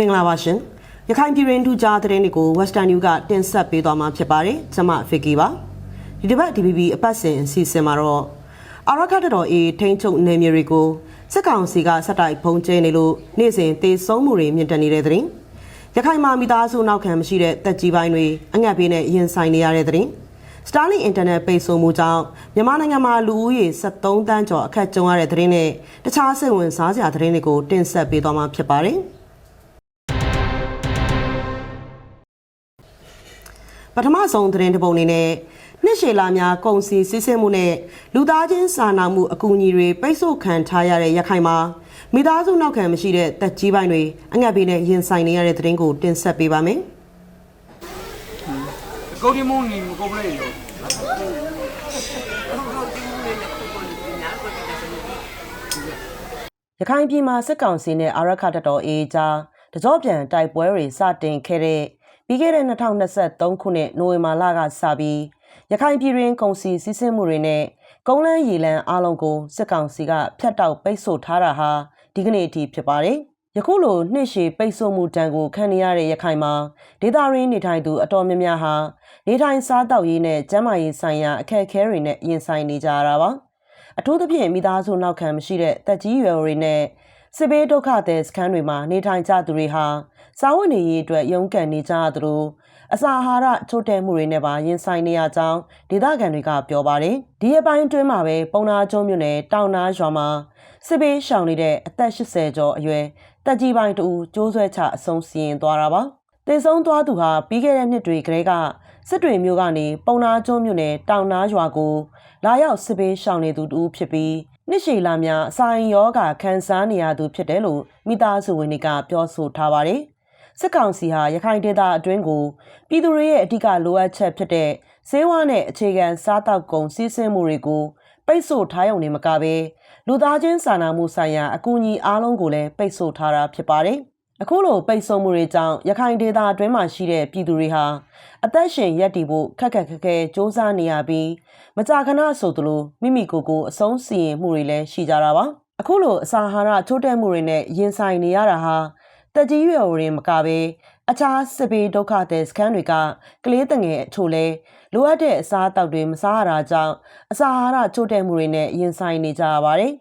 မင်္ဂလာပါရှင်ရခိုင်ပြည်ရင်းထူးခြားသတင်းတွေကို Western News ကတင်ဆက်ပေးသွားမှာဖြစ်ပါတယ်ကျွန်မ Vicky ပါဒီတစ်ပတ် DBB အပတ်စဉ်အစီအစဉ်မှာတော့အာရခတ်တော်အေးထိန်းချုပ်နယ်မြေတွေကိုစစ်ကောင်စီကဆက်တိုက်ဖုံးကျဲနေလို့နေ့စဉ်တေဆုံးမှုတွေမြင့်တက်နေတဲ့သတင်းရခိုင်မှာမိသားစုနောက်ခံမရှိတဲ့တက်ကြီးပိုင်းတွေအငတ်ပေးနဲ့ရင်ဆိုင်နေရတဲ့သတင်းStarlink Internet ပိတ်ဆို့မှုကြောင့်မြန်မာနိုင်ငံမှာလူဦးရေ73တန်းကျော်အခက်ကြုံရတဲ့သတင်းနဲ့တခြားစိတ်ဝင်စားစရာသတင်းတွေကိုတင်ဆက်ပေးသွားမှာဖြစ်ပါတယ်ပထမဆုံးသတင်းတစ်ပုဒ်အနေနဲ့နှစ်ရှည်လာများကုန်စည်စီးဆင်းမှုနဲ့လူသားချင်းစာနာမှုအကူအညီတွေပိတ်ဆို့ခံထားရတဲ့ရခိုင်မှာမိသားစုနောက်ခံမရှိတဲ့တက်ကြီးပိုင်းတွေအငတ်ပေးနဲ့ရင်ဆိုင်နေရတဲ့သတင်းကိုတင်ဆက်ပေးပါမယ်高低梦你够不累哟。ရခိုင်ပြည်မှာစစ်ကောင်စီနဲ့အာရခတ်တော်အေးကြားတကြောပြန်တိုက်ပွဲတွေစတင်ခဲ့တဲ့ပြီးခဲ့တဲ့2023ခုနှစ်နိုဝင်ဘာလကစပြီးရခိုင်ပြည်တွင်ကုန်စည်စီးဆင်းမှုတွေနဲ့ကုန်းလန်းရေလန်းအားလုံးကိုစစ်ကောင်စီကဖျက်တောက်ပိတ်ဆို့ထားတာဟာဒီကနေ့အထိဖြစ်ပါတယ်ယခုလိုနှစ်ရှည်ပိတ်ဆို့မှုတန်ကိုခံနေရတဲ့ရခိုင်မှာဒေသရင်းနေထိုင်သူအတော်များများဟာနေထိုင်စားတောက်ရေးနဲ့ကျန်းမာရေးဆိုင်ရာအခက်အခဲတွေနဲ့ရင်ဆိုင်နေကြရတာပါအထူးသဖြင့်မိသားစုနောက်ခံမရှိတဲ့တက်ကြီးရွယ်တွေနဲ့စစ်ဘေးဒုက္ခသည်စခန်းတွေမှာနေထိုင်ကြသူတွေဟာစားဝတ်နေရေးအတွက်ရုန်းကန်နေကြရသလိုအစာအာဟာရချို့တဲ့မှုတွေနဲ့ပါရင်ဆိုင်နေရကြောင်းဒေသခံတွေကပြောပါတယ်ဒီအပိုင်းအတွင်းမှာပဲပုံနာကျုံမြို့နယ်တောင်နာရွာမှာစစ်ဘေးရှောင်နေတဲ့အသက်80ကျော်အရွယ်တက်ကြီးပိုင်းတူကျိုးဆွဲချအဆုံးစီရင်သွားတာပါတေဆုံးသွားသူဟာပြီးခဲ့တဲ့နှစ်တွေကတည်းကစစ်တွေမြို့ကနေပုံနာကျုံမြို့နယ်တောင်နာရွာကိုလာရောက်စစ်ဘေးရှောင်နေသူတူဖြစ်ပြီးနှစ်ရှည်လာများအဆိုင်ယောဂခံစားနေရသူဖြစ်တယ်လို့မိသားစုဝင်တွေကပြောဆိုထားပါတယ်စစ်ကောင်စီဟာရခိုင်ဒေသအတွင်းကိုပြည်သူတွေရဲ့အဓိကလိုအပ်ချက်ဖြစ်တဲ့ဈေးဝါးနဲ့အခြေခံစားတောက်ကုန်စီးဆင်းမှုတွေကိုပိတ်ဆို့ထားရုံနဲ့မကဘဲလူသားချင်းစာနာမှုဆိုင်ရာအကူအညီအားလုံးကိုလည်းပိတ်ဆို့ထားတာဖြစ်ပါတယ်အခုလိုပိတ်ဆို့မှုတွေကြောင့်ရခိုင်ဒေသအတွင်းမှာရှိတဲ့ပြည်သူတွေဟာအသက်ရှင်ရပ်တည်ဖို့ခက်ခက်ခဲခဲစ조사နေရပြီးမကြာခဏဆိုသလိုမိမိကိုယ်ကိုအဆုံးစီရင်မှုတွေလည်းရှိကြတာပါအခုလိုအစာအာဟာရချို့တဲ့မှုတွေနဲ့ရင်ဆိုင်နေရတာဟာတက်ကြီးရွယ်တွေမကဘဲအခြားစစ်ဘေးဒုက္ခသည်စခန်းတွေကကလေးတငယ်အချို့လဲလိုအပ်တဲ့အစားအသောက်တွေမစားရတာကြောင့်အစာအာဟာရချို့တဲ့မှုတွေနဲ့ရင်ဆိုင်နေကြရပါတယ်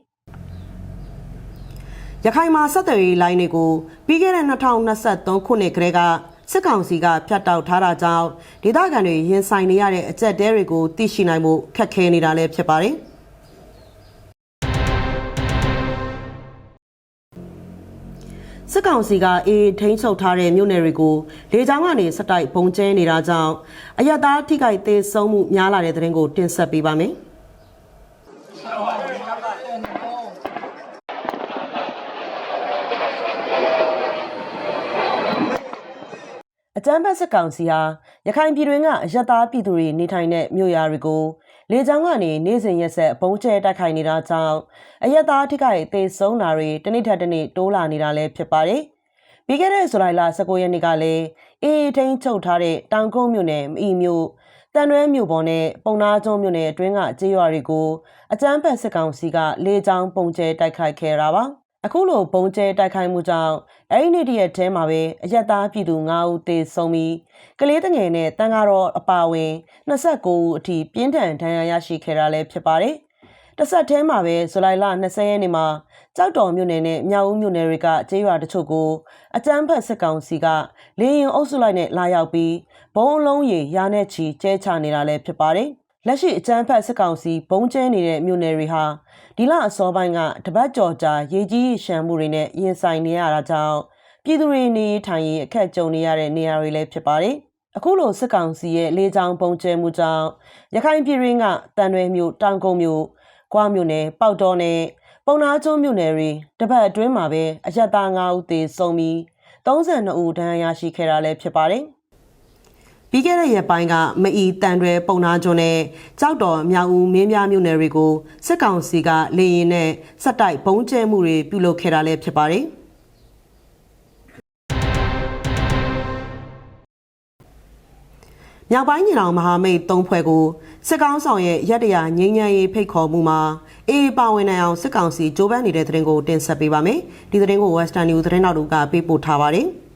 ရခိုင်မှာဆက်သွယ်ရေးလိုင်းတွေကိုပြီးခဲ့တဲ့2023ခုနှစ်ကတည်းကစစ်ကောင်စီကဖျက်တောက်ထားတာကြောင့်ဒေသခံတွေရင်ဆိုင်နေရတဲ့အကျပ်တဲတွေကိုသိရှိနိုင်ဖို့ခက်ခဲနေတာလည်းဖြစ်ပါတယ်စစ်ကောင်စီကအေးထိန်းချုပ်ထားတဲ့မြို့နယ်တွေကိုလေကြောင်းကနေစတိုက်ပုံကျဲနေတာကြောင့်အရသားထိခိုက်သေးဆုံးမှုများလာတဲ့တဲ့ရင်ကိုတင်ဆက်ပေးပါမယ်အကြမ်းဖက်စစ်ကောင်စီဟာရခိုင်ပြည်တွင်းကအရသားပြည်သူတွေနေထိုင်တဲ့မြို့ရွာတွေကိုလေကြောင်းကနေနေ့စဉ်ရက်ဆက်ပုံကျဲတိုက်ခိုက်နေတာကြောင့်အရသားထိခိုက်သေဆုံးတာတွေတနေ့ထက်တနေ့တိုးလာနေတာလည်းဖြစ်ပါတယ်။ပြီးခဲ့တဲ့ဇူလိုင်လ19ရက်နေ့ကလည်းအေးထိန်ချုပ်ထားတဲ့တောင်ကုန်းမြို့နယ်မအီမြို့တန်ရွဲမြို့ပေါ်နဲ့ပုံနာကျုံမြို့နယ်အတွင်းကကျေးရွာတွေကိုအကြမ်းဖက်စစ်ကောင်စီကလေကြောင်းပုံကျဲတိုက်ခိုက်ခဲ့တာပါ။အခုလိုပုံကျဲတိုက်ခိုက်မှုကြောင့်အဲ့ဒီနေ့တရက်တည်းမှာပဲအရက်သားပြည်သူ9ဦးသေဆုံးပြီးကလေးတငယ်နဲ့တန်ကားတော်အပါဝင်29ဦးအထိပြင်းထန်ဒဏ်ရာရရှိခဲ့တာလည်းဖြစ်ပါတယ်။တစ်ဆက်တည်းမှာပဲဇူလိုင်လ20ရက်နေ့မှာကြောက်တော်မြို့နယ်နဲ့မြောက်ဦးမြို့နယ်တွေကကျေးရွာတချို့ကိုအကြမ်းဖက်စစ်ကောင်စီကလေရင်အုပ်စုလိုက်နဲ့လာရောက်ပြီးဘုံအလုံးရေရာနဲ့ချီကျဲချနေတာလည်းဖြစ်ပါတယ်။လက်ရှိအကြမ်းဖက်စစ်ကောင်စီဘုံကျဲနေတဲ့မြို့နယ်တွေဟာဒီလအစောပိုင်းကတပတ်ကျော်ကြာရေကြီးရှမ်းမှုတွေနဲ့ရင်ဆိုင်နေရတာကြောင့်ပြည်သူတွေနေထိုင်ရေးအခက်ကြုံနေရတဲ့နေရာတွေလည်းဖြစ်ပါတယ်။အခုလိုစစ်ကောင်စီရဲ့လေကြောင်းပုံကျဲမှုကြောင့်ရခိုင်ပြည်ရင်းကတန်ရွဲမြို့တောင်ကုန်းမြို့ကွာမြို့နယ်ပေါတော်နဲ့ပုံနာကျုံမြို့နယ်တွေတပတ်အတွင်းမှာပဲအရက်သား9ဦးသေဆုံးပြီး32ဦးဒဏ်ရာရရှိခဲ့တာလည်းဖြစ်ပါတယ်။ပြီးခဲ့တဲ့ရက်ပိုင်းကမအီတန်ရွဲပုံနာကျုံနဲ့ကြောက်တော်မြောက်ဦးမင်းပြမြို့နယ်တွေကိုစစ်ကောင်စီကလေရင်နဲ့စက်တိုက်ဘုံကျဲမှုတွေပြုလုပ်ခဲ့တာလည်းဖြစ်ပါတယ်။မြောက်ပိုင်းညီနောင်မဟာမိတ်3ဖွဲ့ကိုစစ်ကောင်ဆောင်ရဲ့ရက်တရာငြိမ်းချမ်းရေးဖိတ်ခေါ်မှုမှာအေးပါဝင်နိုင်အောင်စစ်ကောင်စီကြိုးပမ်းနေတဲ့သတင်းကိုတင်ဆက်ပေးပါမယ်။ဒီသတင်းကို Western News သတင်းတော်တို့ကပေးပို့ထားပါတယ်။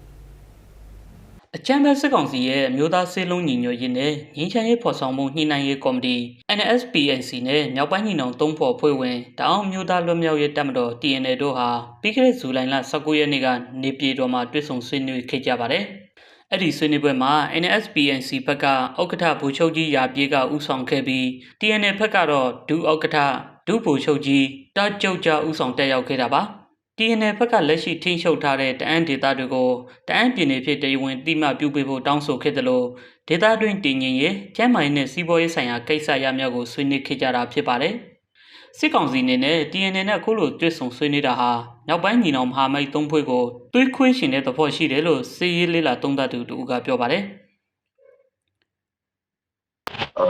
အချမ်းဘတ်စစ်ကောင်စီရဲ့အမျိုးသားစေလုံးညီညွတ်ရေးနဲ့ငင်းချမ်းရေးဖော်ဆောင်မှုညှိနှိုင်းရေးကော်မတီ NSPNC နဲ့မြောက်ပိုင်းညီနောင်သုံးဖော်ဖွဲ့ဝင်တအောင်မျိုးသားလွတ်မြောက်ရေးတပ်မတော် TNL တို့ဟာပြီးခဲ့တဲ့ဇူလိုင်လ19ရက်နေ့ကနေပြည်တော်မှာတွေ့ဆုံဆွေးနွေးခဲ့ကြပါတယ်။အဲ့ဒီဆွေးနွေးပွဲမှာ NSPNC ဘက်ကဥက္ကဋ္ဌဗိုလ်ချုပ်ကြီးရာပြေးကဦးဆောင်ခဲ့ပြီး TNL ဘက်ကတော့ဒုဥက္ကဋ္ဌဒုဗိုလ်ချုပ်ကြီးတာကျုပ်ကြားဦးဆောင်တက်ရောက်ခဲ့တာပါ။ TNL ဘက်ကလက်ရှိထိန်းချုပ်ထားတဲ့တအန်းဒေသတွေကိုတအန်းပြည်နယ်ဖြစ်တရားဝင်တိမှပြုပေးဖို့တောင်းဆိုခဲ့တယ်လို့ဒေသတွင်းတည်ငြိမ်ရေးကျန်းမာရေးနဲ့စီးပွားရေးဆိုင်ရာကိစ္စရပ်များကိုဆွေးနွေးခဲ့ကြတာဖြစ်ပါတယ်။စစ်ကောင်စီအနေနဲ့ TNL နဲ့အခုလိုတွေ့ဆုံဆွေးနွေးတာဟာမြောက်ပိုင်းညီနောင်မဟာမိတ်သုံးဖွဲ့ကိုသွေးခွေးရှင်တဲ့သဘောရှိတယ်လို့စီးရေးလေးလာသုံးသပ်သူတို့ကပြောပါတယ်။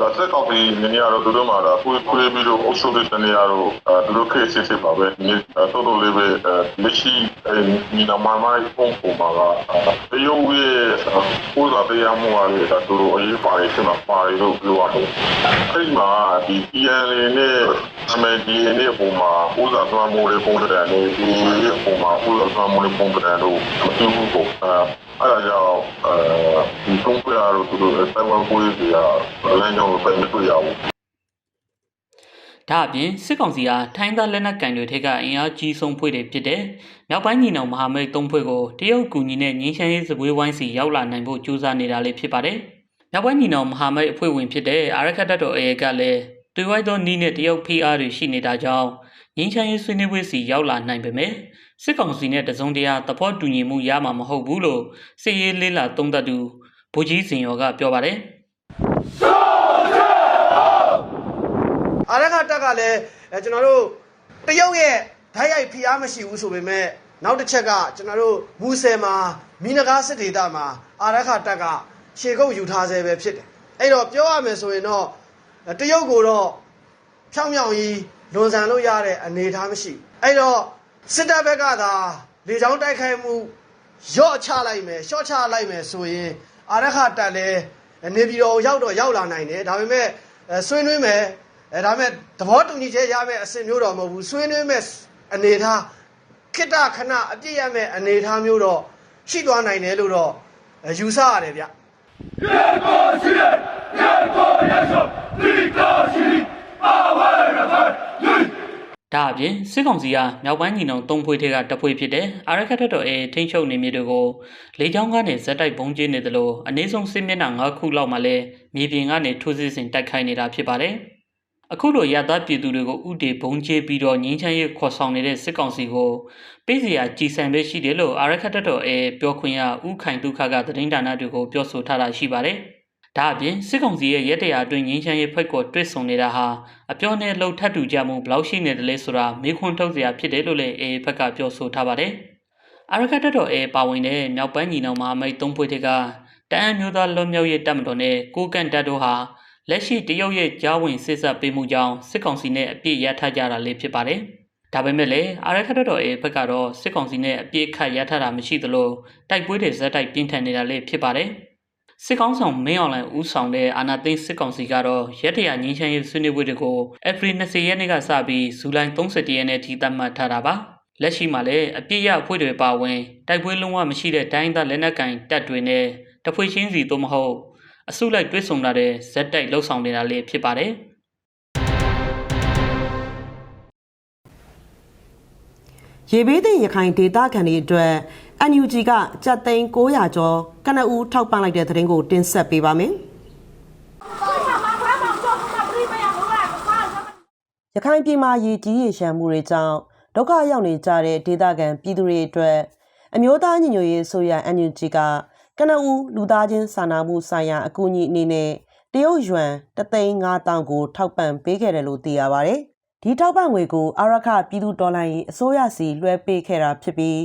ဒါစက်ကောက်ပြီးနည်းနည်းတော့သူတို့မှာတော့ခွေးပြီးတော့အုပ်ချုပ်တဲ့နေရာတော့သူတို့ခေတ်စစ်ပါပဲဒီတော်တော်လေးပဲလက်ရှိညီနောင်မိုင်းပုံပေါ်မှာတရုတ်ရဲ့ပိုးလာတရားမှုအားလည်းသူတို့အရေးပါတယ်ဆက်မှာပါတယ်လို့ပြောရတယ်အဲ့မှာဒီ PNL နဲ့အမေဒီနဲ့ပုံမှာပိုးလာသွားမှုတွေပုံတယ်နဲ့ဒီပုံမှာပိုးလာသွားမှုတွေပုံတယ်လို့သူတို့ကအဲ့ဒါကြောင့်ဒီသုံးပြရတော့သူတို့တိုင်ဝမ်ကိုရေးရလမ်းကြောင်းကိုပြန်မတွေ့ရဘူး။ဒါအပြင်စစ်ကောင်စီဟာထိုင်းသားလက်နက်ကင်တွေထက်ကအင်အားကြီးဆုံးဖွဲ့တွေဖြစ်တဲ့မြောက်ပိုင်းညီနောင်မဟာမိတ်သုံးဖွဲ့ကိုတရုတ်ကူညီနဲ့ငင်းချမ်းရေးစပွဲဝိုင်းစီရောက်လာနိုင်ဖို့ကြိုးစားနေတာလည်းဖြစ်ပါတယ်။မြောက်ပိုင်းညီနောင်မဟာမိတ်အဖွဲ့ဝင်ဖြစ်တဲ့အာရခတ်တပ်တော် AA ကလည်းတွေ့ဝိုင်းသောနီးနဲ့တရုတ် PR တွေရှိနေတာကြောင့်ငင်းချမ်းရေးဆွေးနွေးပွဲစီရောက်လာနိုင်ပေမဲ့စစ်ကောင်စီနဲ့တစုံတရာသဘောတူညီမှုရမှာမဟုတ်ဘူးလို့စစ်ရေးလေးလာသုံးသပ်သူဗိုလ်ကြီးစင်ရောကပြောပါတယ်အာရခတက်ကလည်းကျွန်တော်တို့တရုတ်ရဲ့ဓာတ်ရိုက်ဖိအားမရှိဘူးဆိုပေမဲ့နောက်တစ်ချက်ကကျွန်တော်တို့မူဆယ်မှာမိနဂါစစ်ဒေသမှာအာရခတက်ကခြေကုပ်ယူထားဆဲပဲဖြစ်တယ်အဲ့တော့ပြောရမယ်ဆိုရင်တော့တရုတ်ကိုတော့ဖြောင်းဖြောင်းကြီးလွန်ဆန်လို့ရတဲ့အနေအထားမရှိဘူးအဲ့တော့စစ်တပ်ဘက်ကသာလေကြောင်းတိုက်ခိုက်မှုရော့ချလိုက်မယ်ရှော့ချလိုက်မယ်ဆိုရင်အာရခတက်လည်းနေပြည်တော်ရောက်လာနိုင်တယ်ဒါပေမဲ့ဆွေးနွေးမယ်ဒါပေမဲ့သဘောတူညီချက်ရမယ့်အဆင့်မျိုးတော့မဟုတ်ဘူးဆွေးနွေးမဲ့အနေထားခိတ္တခဏအပြည့်ရမယ့်အနေထားမျိုးတော့ရှိသွားနိုင်တယ်လို့တော့ယူဆရတယ်ဗျဒါအပြင်စစ်ကောင်စီကမြောက်ပိုင်းညီနောင်သုံးဖွဲ့ထက်ကတဖွဲ့ဖြစ်တဲ့အာရခတ်တပ်တော်ထိန်းချုပ်နေမြေတွေကိုလေကြောင်းကနေဇက်တိုက်ပုံကျင်းနေတယ်လို့အနည်းဆုံးစစ်မျက်နှာ9ခုလောက်မှလည်းမြေပြင်ကနေထိုးစစ်ဆင်တိုက်ခိုက်နေတာဖြစ်ပါတယ်။အခုလိုရသပြည်သူတွေကိုဥတေဘုံကျဲပြီးတော့ငင်းချမ်းရေးခေါ်ဆောင်နေတဲ့စစ်ကောင်စီကိုပေးစရာကြည်စံပဲရှိတယ်လို့အာရခတ်တပ်တော်ပြောခွင့်ရဦးခိုင်ဒုက္ခကသတင်းဌာနတွေကိုပြောဆိုထားတာရှိပါတယ်။ဒါအပြင်စစ်ကောင်စီရဲ့ရဲတရားအတွင်းငင်းချမ်းရေးဖိတ်ကိုတွစ်ဆုံနေတာဟာအပြောနဲ့လှုပ်ထပ်တူကြမှုဘလောက်ရှိနေတယ်လဲဆိုတာမေးခွန်းထုတ်စရာဖြစ်တယ်လို့လည်းဘက်ကပြောဆိုထားပါတယ်။အာရခတ်တပ်တော်ပါဝင်တဲ့မြောက်ပိုင်းညီနောင်မဟာမိတ်သုံးဖွဲ့တွေကတအန်းမျိုးသားလွတ်မြောက်ရေးတပ်မတော်နဲ့ကိုကန့်တပ်တို့ဟာလက်ရှိတရုတ်ရဲ့ကြားဝင်စစ်ဆက်ပေးမှုကြောင့်စစ်ကောင်စီနဲ့အပြစ်ရထားကြတာလည်းဖြစ်ပါတယ်။ဒါပေမဲ့လည်းအာရခတ်တပ်တော်ဘက်ကတော့စစ်ကောင်စီနဲ့အပြစ်ခတ်ရထားတာမရှိသလိုတိုက်ပွဲတွေဇက်တိုက်ပြင်းထန်နေတာလည်းဖြစ်ပါတယ်။စစ်ကောင်ဆောင်မင်းအောင်လှိုင်ဦးဆောင်တဲ့အာဏာသိမ်းစစ်ကောင်စီကတော့ရက်တရာငင်းချမ်းရေးဆွေးနွေးပွဲတွေကိုဧပြီ20ရက်နေ့ကစပြီးဇူလိုင်31ရက်နေ့ထိသတ်မှတ်ထားတာပါလက်ရှိမှာလည်းအပြည့်ရအဖွဲ့တွေပါဝင်တိုက်ပွဲလုံးဝမရှိတဲ့တိုင်းသားလက်နက်ကင်တပ်တွေနဲ့တဖွဲ့ချင်းစီသို့မဟုတ်အစုလိုက်တွဲဆုံလာတဲ့ဇက်တိုက်လှုပ်ဆောင်နေတာလေးဖြစ်ပါတယ်ရေဘေးသင့်ရခိုင်ဒေသခံတွေအတွက် NUG ကကျပ်သိန်း900ကျော်ကနဦးထောက်ပံ့လိုက်တဲ့သတင်းကိုတင်ဆက်ပေးပါမယ်။ရခိုင်ပြည်မှာရေကြီးရေရှမ်းမှုတွေကြောင့်ဒုက္ခရောက်နေကြတဲ့ဒေသခံပြည်သူတွေအတွက်အမျိုးသားညီညွတ်ရေးဆိုရ NUG ကကနဦးလူသားချင်းစာနာမှုဆိုင်ရာအကူအညီအနေနဲ့တရုတ်ယွမ်3,500,000ကိုထောက်ပံ့ပေးခဲ့တယ်လို့သိရပါတယ်။ဒီထောက်ပံ့ငွေကိုအာရခပြည်သူတော်လှန်ရေးအစိုးရစီလွှဲပေးခဲ့တာဖြစ်ပြီး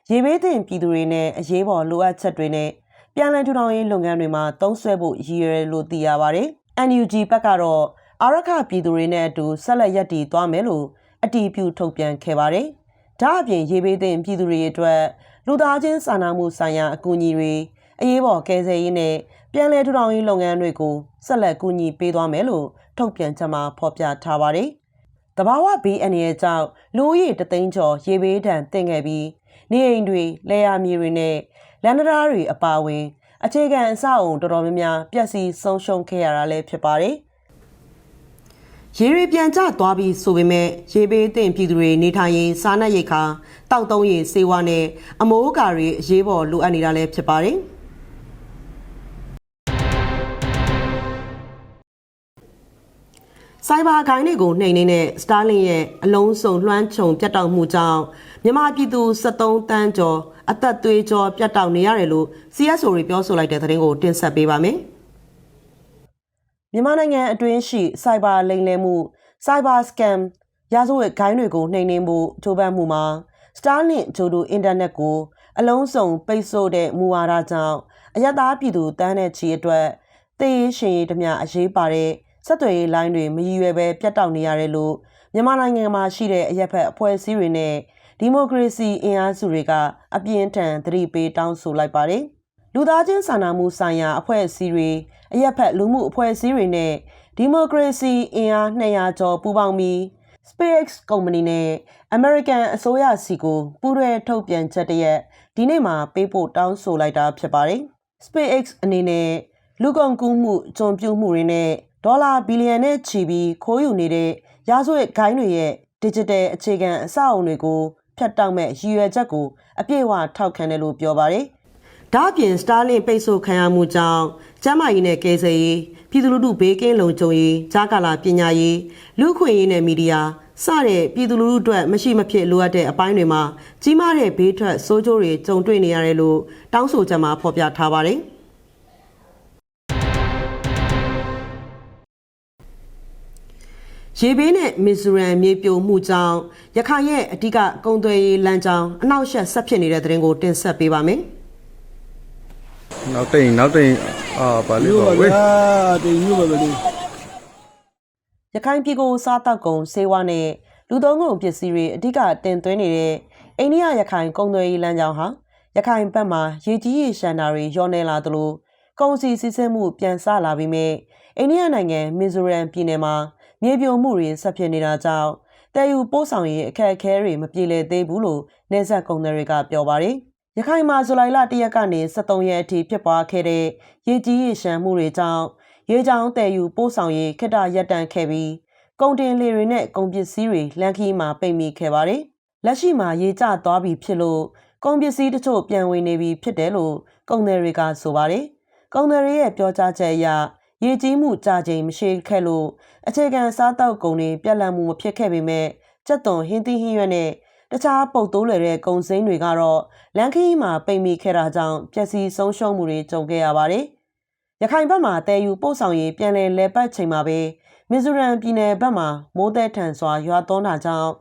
ရေဘေးသင့်ပြည်သူတွေနဲ့အရေးပေါ်လိုအပ်ချက်တွေနဲ့ပြန်လည်ထူထောင်ရေးလုပ်ငန်းတွေမှာသုံးစွဲဖို့ရည်ရွယ်လို့သိရပါတယ်။ NUG ဘက်ကတော့အာရခပြည်သူတွေနဲ့အတူဆက်လက်ရပ်တည်သွားမယ်လို့အတည်ပြုထုတ်ပြန်ခဲ့ပါတယ်။ဒါအပြင်ရေဘေးသင့်ပြည်သူတွေအတွက်လူသားချင်းစာနာမှုဆိုင်ရာအကူအညီတွေအရေးပေါ်ကယ်ဆယ်ရေးနဲ့ပြန်လည်ထူထောင်ရေးလုပ်ငန်းတွေကိုဆက်လက်ကူညီပေးသွားမယ်လို့ထုတ်ပြန်ချက်မှာဖော်ပြထားပါတယ်။တဘာဝဘေးအန္တရာယ်ကြောင့်လူဦးရေ3သိန်းကျော်ရေဘေးဒဏ်သင့်ခဲ့ပြီးနေအိမ်တွေလယ်ယာမြေတွေနဲ့လမ်းတရားတွေအပါအဝင် အခြေခံအဆောက်အုံတော်တော်များများပျက်စီးဆုံးရှုံးခဲ့ရတာလည်းဖြစ်ပါတယ်။ရေတွေပြန်ကျသွားပြီးဆိုပေမဲ့ရေဘေးသင့်ပြည်သူတွေနေထိုင်ရေးစားနပ်ရိက္ခာတောက်သုံးရေးစေဝါနဲ့အမိုးအကာတွေအရေးပေါ်လိုအပ်နေတာလည်းဖြစ်ပါတယ်။ဆိုင်ဘာဂိုင်းတွေကိုနှိမ်နေတဲ့ Starlink ရဲ့အလုံးစုံလွှမ်းခြုံပြတ်တောက်မှုကြောင့်မြန်မာပြည်သူ73တန်းကျော်အသက်သွေးကြောပြတ်တောက်နေရတယ်လို့ CSO တွေပြောဆိုလိုက်တဲ့သတင်းကိုတင်ဆက်ပေးပါမယ်။မြန်မာနိုင်ငံအတွင်းရှိ Cyber လိမ်လည်မှု Cyber Scam ရာဇဝတ်ဂိုင်းတွေကိုနှိမ်နင်းဖို့ကြိုးပမ်းမှုမှာ Starlink ဂျိုဒိုအင်တာနက်ကိုအလုံးစုံပိတ်ဆို့တဲ့မူဝါဒကြောင့်အယက်သားပြည်သူတန်းတဲ့ချီအတွက်သေရှင်ရေးတမျှအရေးပါတဲ့ဆက်သွယ်ရေးလိုင်းတွေမရည်ရွယ်ပဲပြတ်တောက်နေရတယ်လို့မြန်မာနိုင်ငံမှာရှိတဲ့အရက်ဖက်အဖွဲ့အစည်းတွေနဲ့ဒီမိုကရေစီအင်အားစုတွေကအပြင်းထန်သတိပေးတောင်းဆိုလိုက်ပါတယ်။လူသားချင်းစာနာမှုဆိုင်ရာအဖွဲ့အစည်းတွေအရက်ဖက်လူမှုအဖွဲ့အစည်းတွေနဲ့ဒီမိုကရေစီအင်အား200ကျော်ပူးပေါင်းပြီး SpaceX ကုမ္ပဏီနဲ့ American အစိုးရစီကိုပူးတွဲထုတ်ပြန်ချက်တရက်ဒီနေ့မှာပေးပို့တောင်းဆိုလိုက်တာဖြစ်ပါတယ်။ SpaceX အနေနဲ့လူကုန်ကူးမှုကျွန်ပြုမှုတွေနဲ့ဒေါ်လာဘီလီယံနဲ့ချီပြီးခိုးယူနေတဲ့ရာဇဝတ်ဂိုင်းတွေရဲ့ digital အခြေခံအဆောက်အအုံတွေကိုဖျက်တောက်မဲ့ရည်ရွယ်ချက်ကိုအပြည့်အဝထောက်ခံတယ်လို့ပြောပါတယ်။ဒါ့အပြင် Starlink ပိတ်ဆို့ခံရမှုကြောင့်ကျန်းမာရေးနဲ့ကယ်ဆယ်ရေးပြည်သူလူထုဘေးကင်းလုံခြုံရေးကြားကာလပညာရေးလူ့ခွင့်ရေးနဲ့မီဒီယာစတဲ့ပြည်သူလူထုအတွက်မရှိမဖြစ်လိုအပ်တဲ့အပိုင်းတွေမှာကြီးမားတဲ့ဘေးထွက်ဆိုးကျိုးတွေကြုံတွေ့နေရတယ်လို့တောင်းဆိုချက်မှာဖော်ပြထားပါတယ်။ရေဘေးနဲ့မီဇိုရမ်မြေပြိုမှုကြောင့်ရခိုင်ရဲ့အဓိကကုန်သွယ်ရေးလမ်းကြောင်းအနောက်ရှက်ဆက်ဖြစ်နေတဲ့တဲ့ရင်ကိုတင်ဆက်ပေးပါမယ်။နောက်တိန်ပါလေပါဝေးတိန်မျိုးပါလေရခိုင်ပြည်ကိုစားတောက်ကုန်ဆေးဝါးနဲ့လူသုံးကုန်ပစ္စည်းတွေအဓိကတင်သွင်းနေတဲ့အိန္ဒိယရခိုင်ကုန်သွယ်ရေးလမ်းကြောင်းဟာရခိုင်ဘက်မှာရေကြီးရေရှမ်းတာတွေရောနေလာသလိုကုန်စည်စီးဆင်းမှုပြန်ဆလာပြီးမြဲအိန္ဒိယနိုင်ငံမီဇိုရမ်ပြည်နယ်မှာမြေပြိုမှုတွေဆက်ဖြစ်နေတာကြောင့်တည်ယူပို့ဆောင်ရေးအခက်အခဲတွေမပြေလည်သေးဘူးလို့နေဆက်ကုန်တွေကပြောပါတယ်။ရခိုင်မှာဇူလိုင်လ1ရက်ကနေ23ရက်အထိဖြစ်ပွားခဲ့တဲ့ရေကြီးရေရှမ်းမှုတွေကြောင့်ရေကြောင်းတည်ယူပို့ဆောင်ရေးခေတ္တရပ်တန့်ခဲ့ပြီးကုန်တင်လေတွေနဲ့ကုန်ပစ္စည်းတွေလမ်းခီးမှာပိတ်မိခဲ့ပါတယ်။လက်ရှိမှာရေကျသွားပြီဖြစ်လို့ကုန်ပစ္စည်းတချို့ပြန်ဝင်နေပြီဖြစ်တယ်လို့ကုန်သည်တွေကဆိုပါတယ်။ကုန်သည်တွေရဲ့ပြောကြားချက်အရရေကြီးမှုကြာချိန်မရှိခဲ့လို့အခြေခံစားတောက်ကုန်တွေပြက်လက်မှုမဖြစ်ခဲ့ပေမဲ့ကြက်သွန်ဟင်းသီးဟင်းရွက်နဲ့တခြားပုတ်တိုးလွယ်တဲ့ကုန်စိမ်းတွေကတော့လမ်းခီးမှာပိတ်မိခဲ့တာကြောင့်ပျက်စီးဆုံးရှုံးမှုတွေကြုံခဲ့ရပါတယ်။ရခိုင်ဘက်မှာတည်ယူပို့ဆောင်ရေးပြန်လည်လဲပတ်ချိန်မှာပဲမီဇိုရမ်ပြည်နယ်ဘက်မှာမိုးသက်ထန်စွာရွာသွန်းတာကြောင့်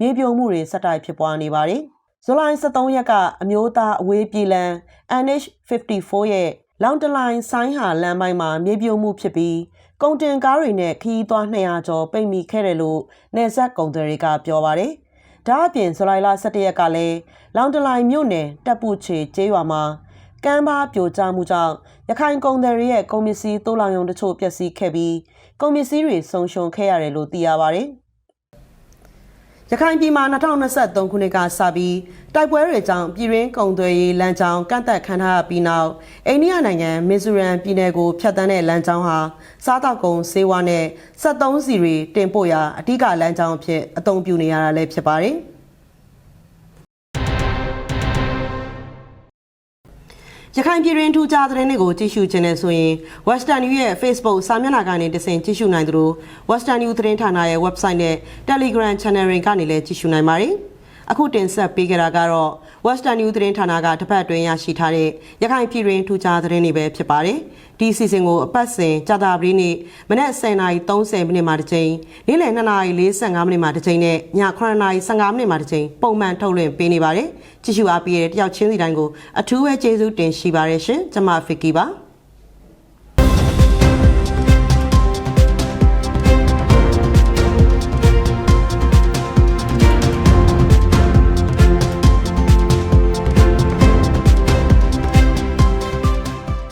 မြေပြိုမှုတွေဆက်တိုက်ဖြစ်ပွားနေပါတယ်။ဇူလိုင်23ရက်ကအမျိုးသားအဝေးပြေးလမ်း NH54 ရဲ့လောင်တလိုင်းဆိုင်းဟာလမ်းပိုင်းမှာမြေပြိုမှုဖြစ်ပြီးကုန်တင်ကားတွေနဲ့ခီးသွား200ကျော်ပိတ်မိခဲ့တယ်လို့နေဆက်ကုန်တွေကပြောပါတယ်။ဒါအပြင်ဇူလိုင်လ17ရက်ကလည်းလောင်တလိုင်းမြို့နယ်တပ်ပုချေကျေးရွာမှာကမ်းပါပြိုကျမှုကြောင့်ရခိုင်ကုန်သည်တွေရဲ့ကုန်ပစ္စည်းတိုးလောင်ရုံတချို့ပျက်စီးခဲ့ပြီးကုန်ပစ္စည်းတွေဆုံးရှုံးခဲ့ရတယ်လို့သိရပါတယ်။ရခိုင်ပြည်မှာ2023ခုနှစ်ကစပြီးတိုက်ပွဲတွေကြောင့်ပြည်တွင်းကုန်သွယ်ရေးလမ်းကြောင်းကန့်သက်ခံထားရပြီးနောက်အိန္ဒိယနိုင်ငံမီဇိုရမ်ပြည်နယ်ကိုဖြတ်တန်းတဲ့လမ်းကြောင်းဟာစားတောက်ကုန်ဆေးဝါးနဲ့73စီတွေတင်ပို့ရာအဓိကလမ်းကြောင်းအဖြစ်အသုံးပြုနေရတာလည်းဖြစ်ပါတယ်။ရခိုင်ပြည်တွင်ထူးခြားသတင်းတွေကိုကြည့်ရှုခြင်းနဲ့ဆိုရင် Western News ရဲ့ Facebook စာမျက်နှာကနေတဆင့်ကြည့်ရှုနိုင်သလို Western News သတင်းဌာနရဲ့ website နဲ့ Telegram Channel တွေကနေလည်းကြည့်ရှုနိုင်ပါတယ်။အခုတင်ဆက်ပေးကြတာကတော့ Western News သတင်းဌာနကတစ်ပတ်အတွင်းရရှိထားတဲ့ရခိုင်ပြည်တွင်ထူးခြားသတင်းတွေပဲဖြစ်ပါတယ်။ဒီစီစဉ်ကိုအပတ်စဉ်ကြာသပတေးနေ့မနက်10:30မိနစ်မှတစ်ချိန်နေ့လယ်2:45မိနစ်မှတစ်ချိန်နဲ့ည9:15မိနစ်မှတစ်ချိန်ပုံမှန်ထုတ်လွှင့်ပေးနေပါတယ်။ကြည့်ရှုအားပေးတဲ့တယောက်ချင်းစီတိုင်းကိုအထူးပဲကျေးဇူးတင်ရှိပါတယ်ရှင်။ကျွန်မဖီကီပါ။